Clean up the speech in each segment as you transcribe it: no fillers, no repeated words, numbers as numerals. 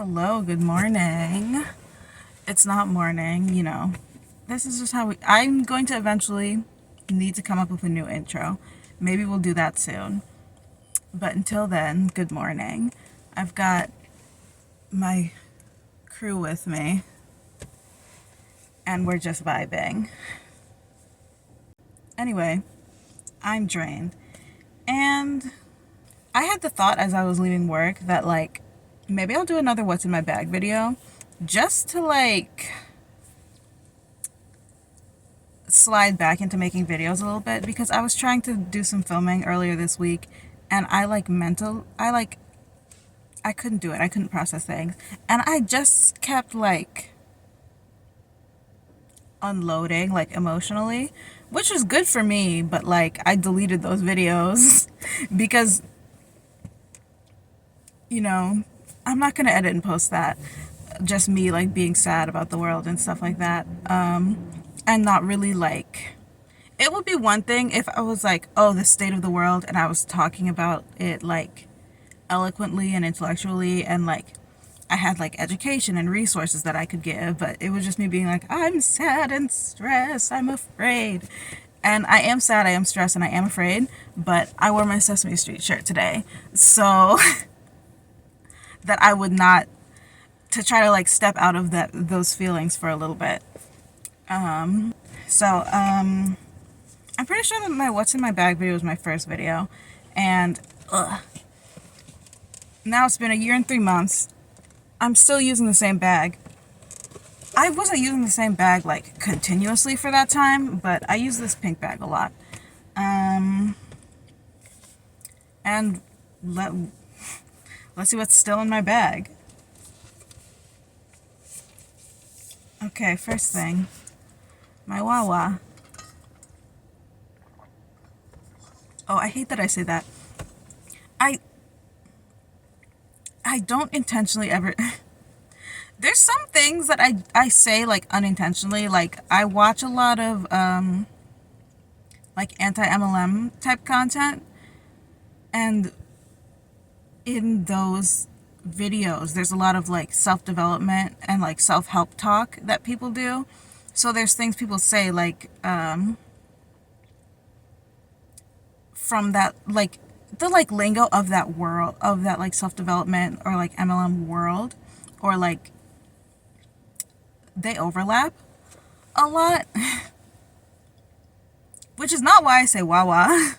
Hello, good morning. It's not morning, This is just how I'm going to eventually need to come up with a new intro. Maybe we'll do that soon. But until then, good morning. I've got my crew with me, and we're just vibing. Anyway, I'm drained. And I had the thought as I was leaving work that, maybe I'll do another What's in My Bag video just to, slide back into making videos a little bit, because I was trying to do some filming earlier this week, and I couldn't do it. I couldn't process things. And I just kept, unloading, emotionally, which was good for me, but, I deleted those videos because, I'm not going to edit and post that. Just me, being sad about the world and stuff like that. And not really, it would be one thing if I was oh, the state of the world, and I was talking about it, eloquently and intellectually, and, I had, education and resources that I could give, but it was just me being I'm sad and stressed, I'm afraid. And I am sad, I am stressed, and I am afraid, but I wore my Sesame Street shirt today, so that I would not, to try to, step out of those feelings for a little bit. I'm pretty sure that my What's in My Bag video was my first video, and now it's been a year and 3 months. I'm still using the same bag. I wasn't using the same bag continuously for that time, but I use this pink bag a lot. And let's see what's still in my bag. Okay, first thing, my Wawa. Oh, I hate that I say that. I don't intentionally ever... There's some things that I say, unintentionally. I watch a lot of, anti-MLM type content. And in those videos, there's a lot of, self-development and, self-help talk that people do. So there's things people say, from that, the lingo of that world, of that self-development or MLM world, or they overlap a lot, which is not why I say Wawa.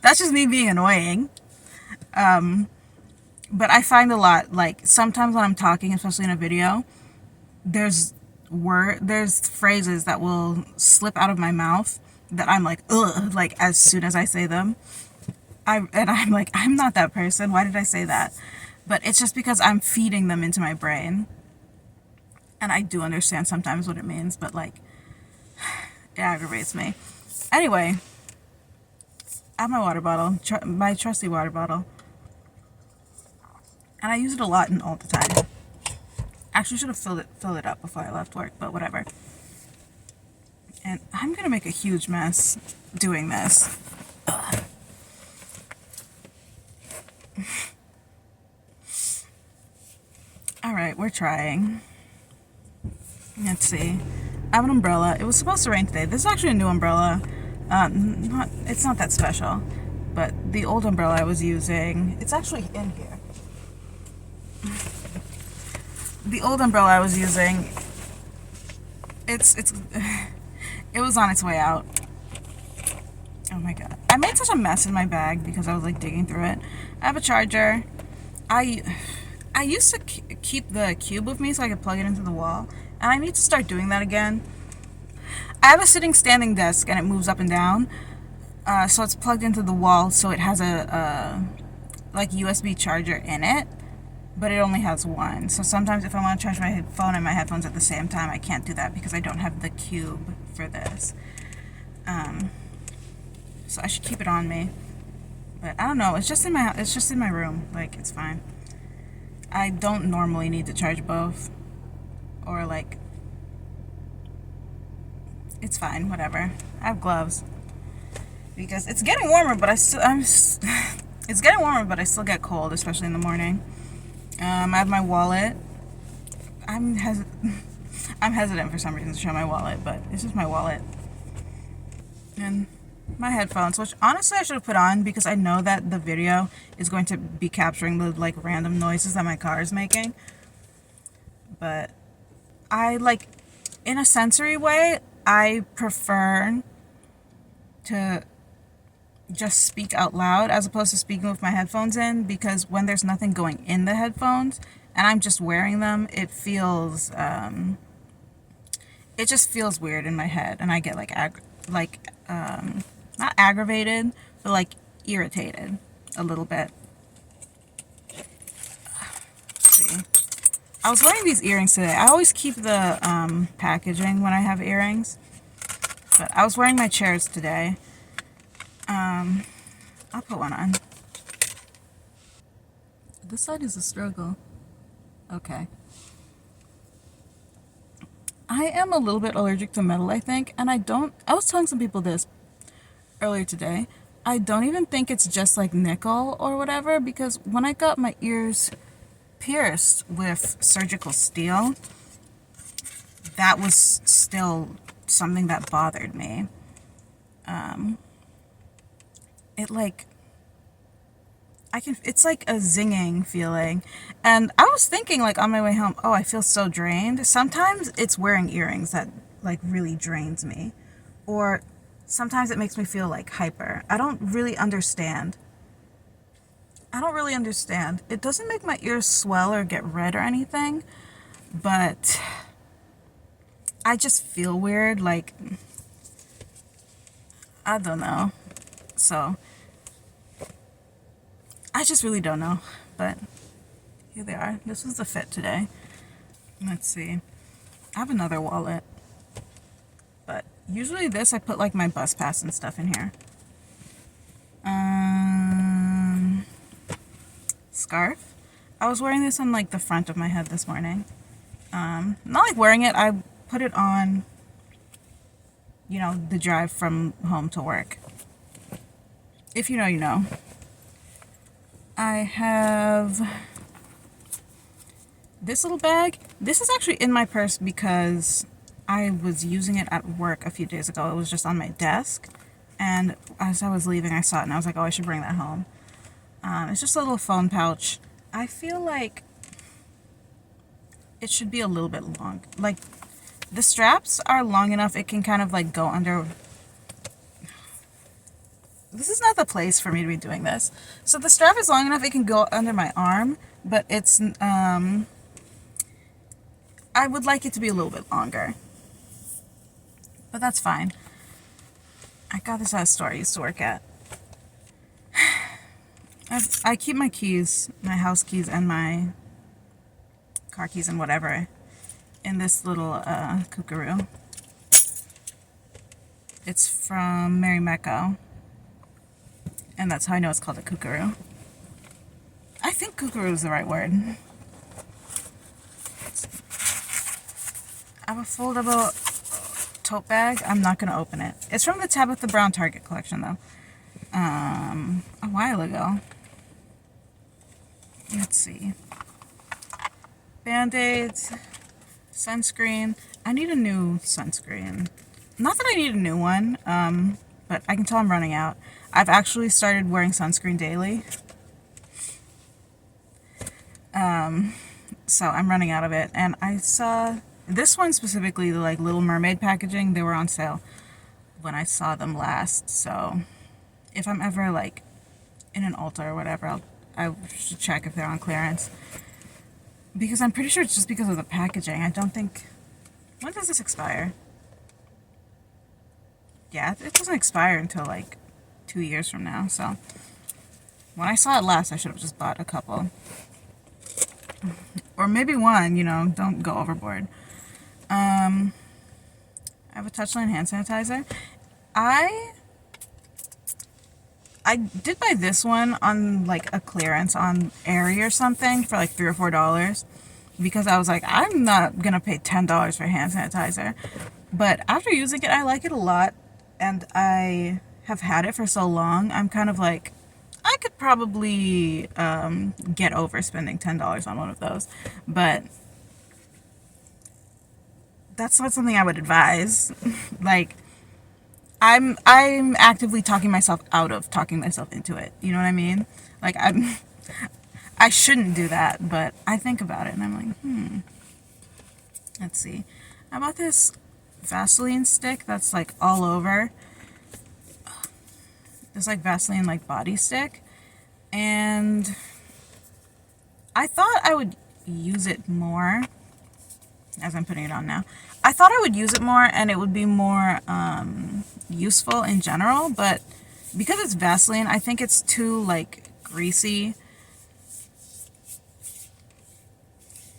That's just me being annoying. But I find a lot, sometimes when I'm talking, especially in a video, there's phrases that will slip out of my mouth that I'm ugh, as soon as I say them. I'm I'm not that person. Why did I say that? But it's just because I'm feeding them into my brain. And I do understand sometimes what it means, but it aggravates me. Anyway, I have my water bottle, my trusty water bottle. And I use it a lot and all the time. Actually, should have filled it up before I left work, but whatever. And I'm gonna make a huge mess doing this. Ugh. Alright, we're trying. Let's see. I have an umbrella. It was supposed to rain today. This is actually a new umbrella. It's not that special. But the old umbrella I was using, it's actually in here. The old umbrella I was using, it was on its way out. Oh my god. I made such a mess in my bag because I was digging through it. I have a charger. I used to keep the cube with me so I could plug it into the wall, and I need to start doing that again. I have a standing desk, and it moves up and down, so it's plugged into the wall, so it has a USB charger in it, but it only has one. So sometimes if I want to charge my phone and my headphones at the same time, I can't do that because I don't have the cube for this. So I should keep it on me. But I don't know, it's just in my room. It's fine. I don't normally need to charge both. Or it's fine, whatever. I have gloves. Because it's getting warmer, but it's getting warmer, but I still get cold, especially in the morning. I have my wallet. I'm hes- I'm hesitant for some reason to show my wallet, but it's just my wallet. And my headphones, which honestly I should have put on because I know that the video is going to be capturing the like random noises that my car is making. But I like, in a sensory way, I prefer to just speak out loud as opposed to speaking with my headphones in, because when there's nothing going in the headphones and I'm just wearing them, it just feels weird in my head, and I get like not aggravated, but like irritated a little bit. Let's see. I was wearing these earrings today. I always keep the packaging when I have earrings, but I was wearing my chairs today. I'll put one on. This side is a struggle. Okay. I am a little bit allergic to metal, I think, and I was telling some people this earlier today. I don't even think it's just like nickel or whatever, because when I got my ears pierced with surgical steel, that was still something that bothered me. It's like a zinging feeling. And I was thinking, like, on my way home, oh, I feel so drained. Sometimes it's wearing earrings that like really drains me, or sometimes it makes me feel like hyper. I don't really understand. It doesn't make my ears swell or get red or anything, but I just feel weird, like, I don't know. So I just really don't know, but here they are. This was the fit today. Let's see. I have another wallet, but usually this I put like my bus pass and stuff in here. Scarf. I was wearing this on like the front of my head this morning. Not like wearing it, I put it on, the drive from home to work. If you know, you know. I have this little bag. This is actually in my purse because I was using it at work a few days ago. It was just on my desk, and as I was leaving I saw it and I was like, oh, I should bring that home. It's just a little phone pouch. I feel like it should be a little bit long. Like, the straps are long enough it can kind of like go under. This is not the place for me to be doing this. So the strap is long enough it can go under my arm, but it's I would like it to be a little bit longer. But that's fine. I got this at a store I used to work at. I keep my keys, my house keys and my car keys and whatever, in this little kookaroo. It's from Mary Mecco. And that's how I know it's called a kookaroo. I think kookaroo is the right word. I have a foldable tote bag. I'm not going to open it. It's from the Tabitha Brown Target collection, though. A while ago. Let's see. Band-Aids. Sunscreen. I need a new sunscreen. Not that I need a new one, but I can tell I'm running out. I've actually started wearing sunscreen daily. So I'm running out of it. And I saw this one specifically, the like Little Mermaid packaging, they were on sale when I saw them last. So if I'm ever like in an Ulta or whatever, I should check if they're on clearance. Because I'm pretty sure it's just because of the packaging. I don't think... When does this expire? Yeah, it doesn't expire until like 2 years from now, so when I saw it last, I should have just bought a couple. Or maybe one, don't go overboard. I have a Touchline hand sanitizer. I did buy this one on like a clearance on Aerie or something for like $3 or $4, because I was like, I'm not gonna pay $10 for hand sanitizer. But after using it, I like it a lot, and I have had it for so long, I'm kind of like, I could probably get over spending $10 on one of those, but that's not something I would advise. Like, I'm actively talking myself out of talking myself into it. You know what I mean? Like, I shouldn't do that, but I think about it and I'm like, let's see. I bought this Vaseline stick that's like all over. It's like Vaseline like body stick, and I thought I would use it more as I'm putting it on now. I thought I would use it more and it would be more useful in general, but because it's Vaseline, I think it's too like greasy.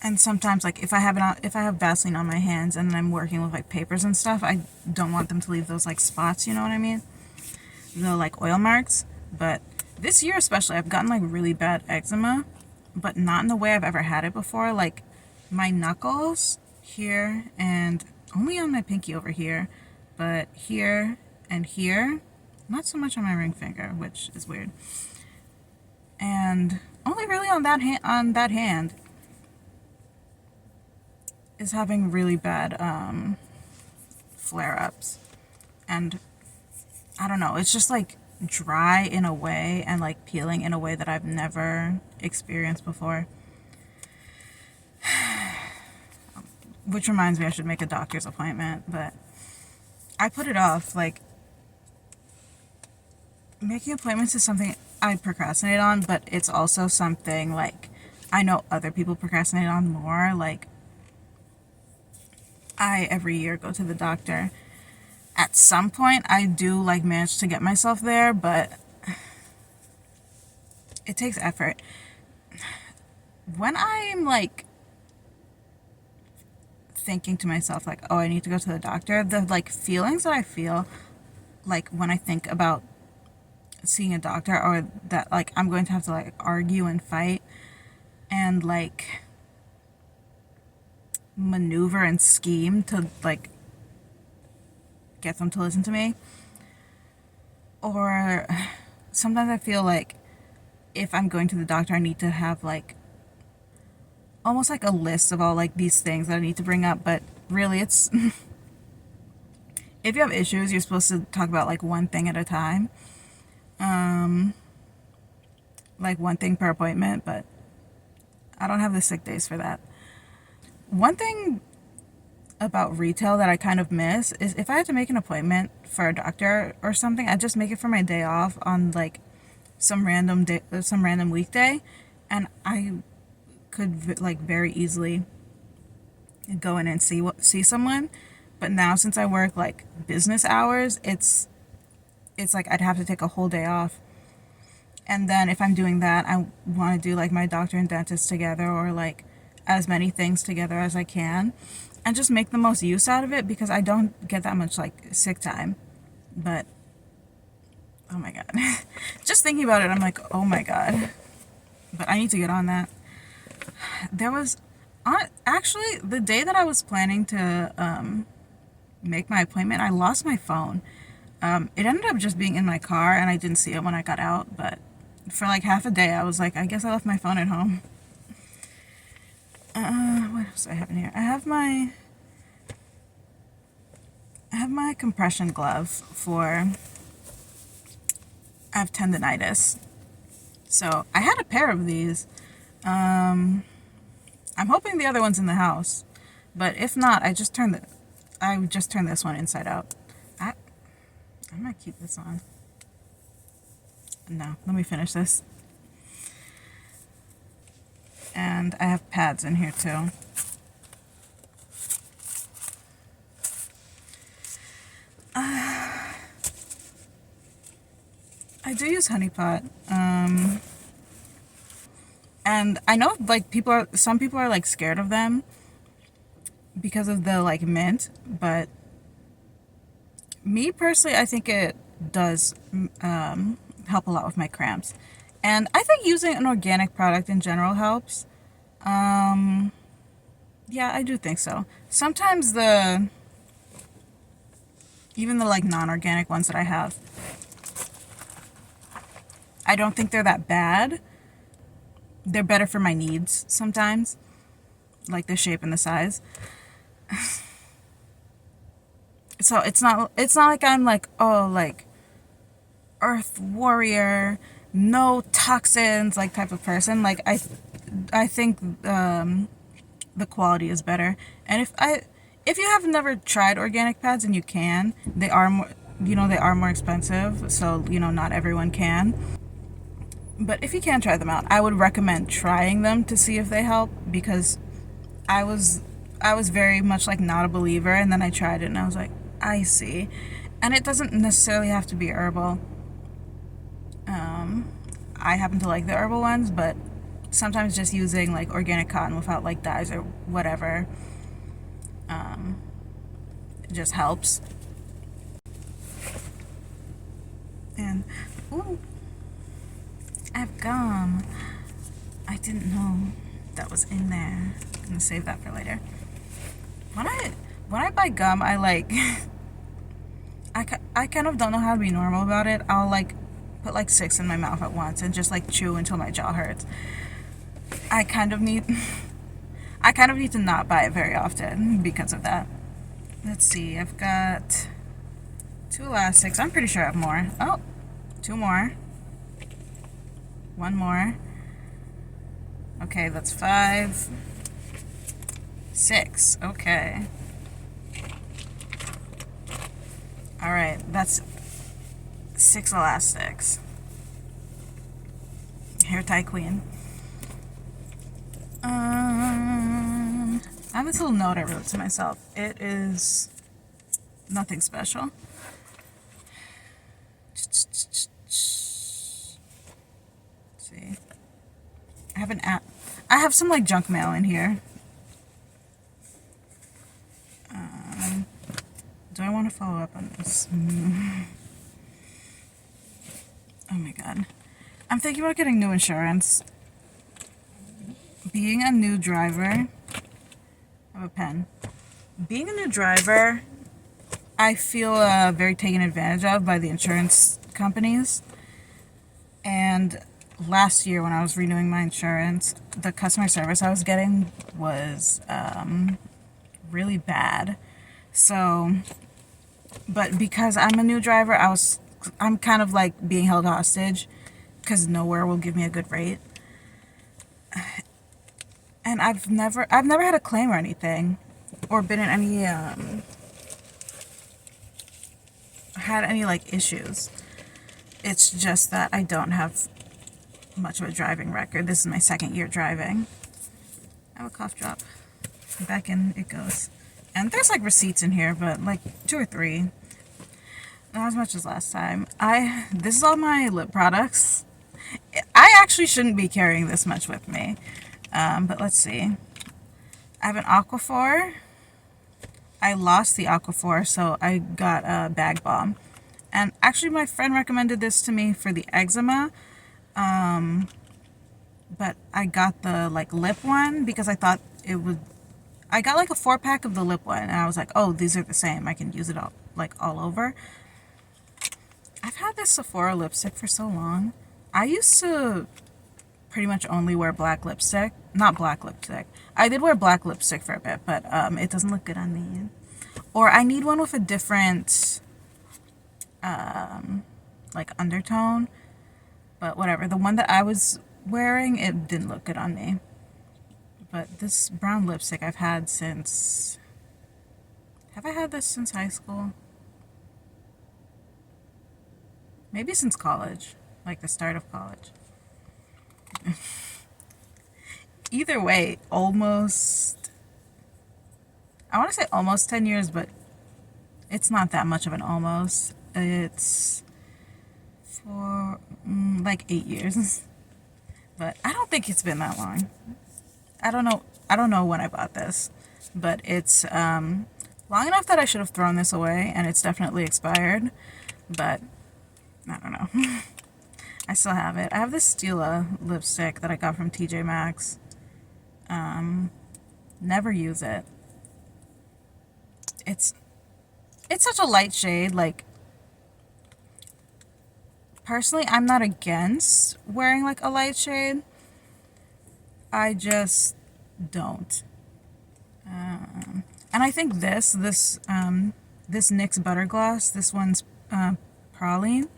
And sometimes, like, if I have Vaseline on my hands and I'm working with like papers and stuff, I don't want them to leave those like spots, you know what I mean? The like oil marks. But this year especially, I've gotten like really bad eczema, but not in the way I've ever had it before. Like, my knuckles here, and only on my pinky over here, but here and here, not so much on my ring finger, which is weird, and only really on that hand is having really bad flare-ups. And I don't know, it's just like dry in a way and like peeling in a way that I've never experienced before. Which reminds me, I should make a doctor's appointment, but I put it off. Like, making appointments is something I procrastinate on, but it's also something like I know other people procrastinate on more. Like, I every year go to the doctor. At some point, I do like manage to get myself there, but it takes effort. When I'm like thinking to myself like, oh, I need to go to the doctor, the like feelings that I feel like when I think about seeing a doctor, or that like I'm going to have to like argue and fight and like maneuver and scheme to like get them to listen to me. Or sometimes I feel like if I'm going to the doctor, I need to have like almost like a list of all like these things that I need to bring up, but really it's if you have issues, you're supposed to talk about like one thing at a time, like one thing per appointment, but I don't have the sick days for that. One thing about retail that I kind of miss is if I had to make an appointment for a doctor or something, I'd just make it for my day off on like some random day, some random weekday, and I could like very easily go in and see someone. But now, since I work like business hours, it's like I'd have to take a whole day off. And then if I'm doing that, I want to do like my doctor and dentist together, or like as many things together as I can, and just make the most use out of it, because I don't get that much like sick time. But oh my god, just thinking about it, I'm like, oh my god. But I need to get on that. There was actually the day that I was planning to make my appointment, I lost my phone. It ended up just being in my car and I didn't see it when I got out, but for like half a day I was like, I guess I left my phone at home. What else do I have in here? I have my compression glove for, I have tendonitis. So I had a pair of these. I'm hoping the other one's in the house, but if not, I would just turn this one inside out. I might keep this on. No, let me finish this. And I have pads in here too. I do use honey pot. And I know like some people are like scared of them because of the like mint, but me personally, I think it does help a lot with my cramps. And I think using an organic product in general helps. Yeah, I do think so. Sometimes even the like non-organic ones that I I don't think they're that bad. They're better for my needs sometimes, like the shape and the size. So it's not like I'm like, oh, like earth warrior, no toxins, like type of person. Like I think the quality is better. And if you have never tried organic pads, and you can, they are more, they are more expensive, so not everyone can. But if you can try them out, I would recommend trying them to see if they help, because I was I was very much like not a believer, and then I tried it and I was like, I see. And it doesn't necessarily have to be herbal. I happen to like the herbal ones, but sometimes just using like organic cotton without like dyes or whatever, it just helps. And ooh, I have gum. I didn't know that was in there. I'm gonna save that for later. When I buy gum, I like I kind of don't know how to be normal about it. I'll like put like 6 in my mouth at once and just like chew until my jaw hurts. I kind of need I kind of need to not buy it very often because of that. Let's see, I've got 2 elastics. I'm pretty sure I have more. Oh, 2 more. 1 more. Okay, that's 5. 6. Okay. Alright, that's 6 elastics. Hair tie queen. I have this little note I wrote to myself. It is nothing special. Let's see. I have an app. I have some like junk mail in here. Do I want to follow up on this? Oh my god. I'm thinking about getting new insurance. Being a new driver, I have a pen. Being a new driver, I feel very taken advantage of by the insurance companies. And last year when I was renewing my insurance, the customer service I was getting was really bad. So, but because I'm a new driver, I'm kind of like being held hostage because nowhere will give me a good rate. And I've never had a claim or anything, or been in any had any like issues. It's just that I don't have much of a driving record. This is my 2nd year driving. I have a cough drop. Back in it goes. And there's like receipts in here, but like 2 or 3. Not as much as last time. This is all my lip products. I actually shouldn't be carrying this much with me. But let's see. I have an Aquaphor. I lost the Aquaphor, so I got a bag balm. And actually my friend recommended this to me for the eczema. But I got the like lip one because I thought it would. I got like a 4-pack of the lip one, and I was like, oh, these are the same. I can use it all over. I've had this Sephora lipstick for so long. I used to pretty much only wear black lipstick. Not black lipstick. I did wear black lipstick for a bit, but it doesn't look good on me. Or I need one with a different like undertone. But whatever. The one that I was wearing, it didn't look good on me. But this brown lipstick I've had since... Have I had this since high school? Maybe since college. Like the start of college. Either way, almost... I want to say almost 10 years, but it's not that much of an almost. It's for like 8 years. But I don't think it's been that long. I don't know when I bought this, but it's long enough that I should have thrown this away, and it's definitely expired, but I don't know. I still have it. I have this Stila lipstick that I got from TJ Maxx. Never use it. It's such a light shade, like personally, I'm not against wearing like a light shade. I just don't. And I think this NYX Butter Gloss, this one's praline.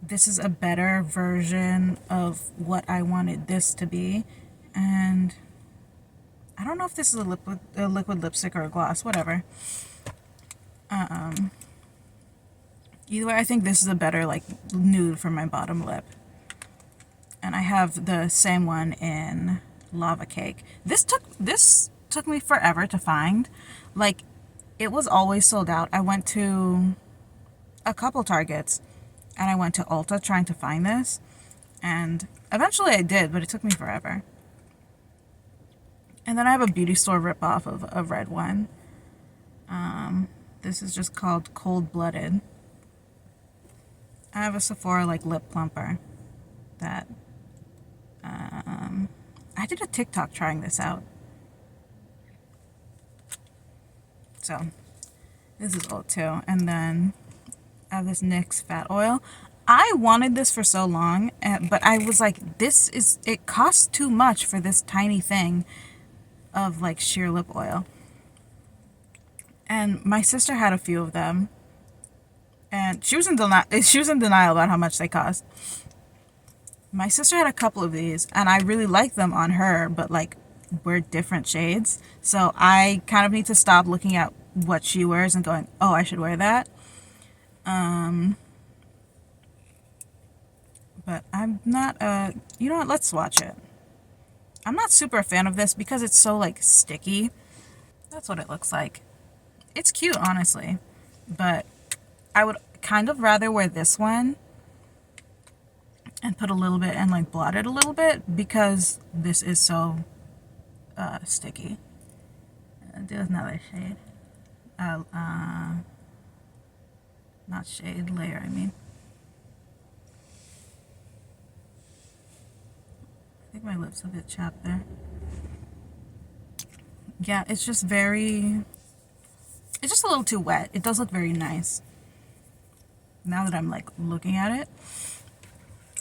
This is a better version of what I wanted this to be. And I don't know if this is a liquid lipstick or a gloss, whatever. Either way, I think this is a better like nude for my bottom lip. And I have the same one in Lava Cake. This took me forever to find. Like, it was always sold out. I went to a couple Targets and I went to Ulta trying to find this, and eventually I did, but it took me forever. And then I have a beauty store ripoff of a red one. This is just called Cold Blooded. I have a Sephora like lip plumper that I did a TikTok trying this out. So this is old too. And then I have this NYX Fat Oil. I wanted this for so long, but I was like, it costs too much for this tiny thing of like sheer lip oil. And my sister had a few of them, and she was in denial about how much they cost. My sister had a couple of these, and I really like them on her, but like we're different shades. So I kind of need to stop looking at what she wears and going, oh, I should wear that. But I'm not, you know what, let's swatch it. I'm not super a fan of this because it's so like sticky. That's what it looks like. It's cute, honestly, but I would kind of rather wear this one and put a little bit and like blot it a little bit, because this is so sticky. There's another shade. Not shade, layer, I mean. I think my lip's a bit chapped there. Yeah, it's just a little too wet. It does look very nice. Now that I'm like looking at it,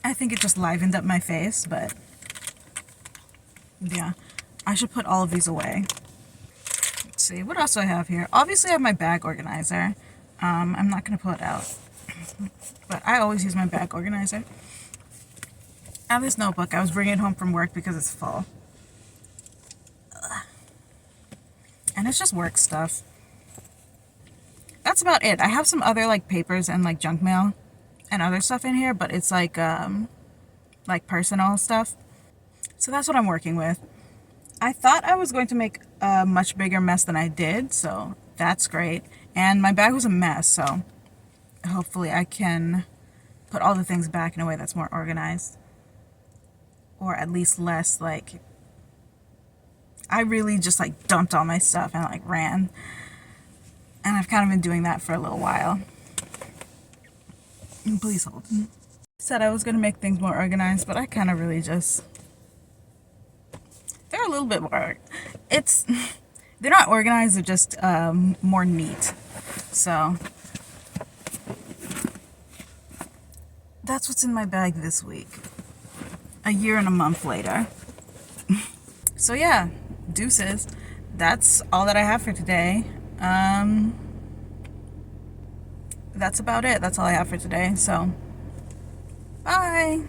I think it just livened up my face, but yeah, I should put all of these away. Let's see, what else do I have here? Obviously I have my bag organizer. I'm not gonna pull it out, but I always use my bag organizer. I have this notebook. I was bringing it home from work because it's full. And it's just work stuff. That's about it. I have some other like papers and like junk mail and other stuff in here, but it's like personal stuff. So that's what I'm working with. I thought I was going to make a much bigger mess than I did, so that's great. And my bag was a mess, so hopefully I can put all the things back in a way that's more organized. Or at least less like, I really just like dumped all my stuff and like ran. And I've kind of been doing that for a little while. Please hold. Said I was going to make things more organized, but I kind of really just, they're a little bit more, they're not organized, they're just more neat. So that's what's in my bag this week. A year and a month later. So yeah, deuces. That's all that I have for today. That's about it. That's all I have for today. So, bye.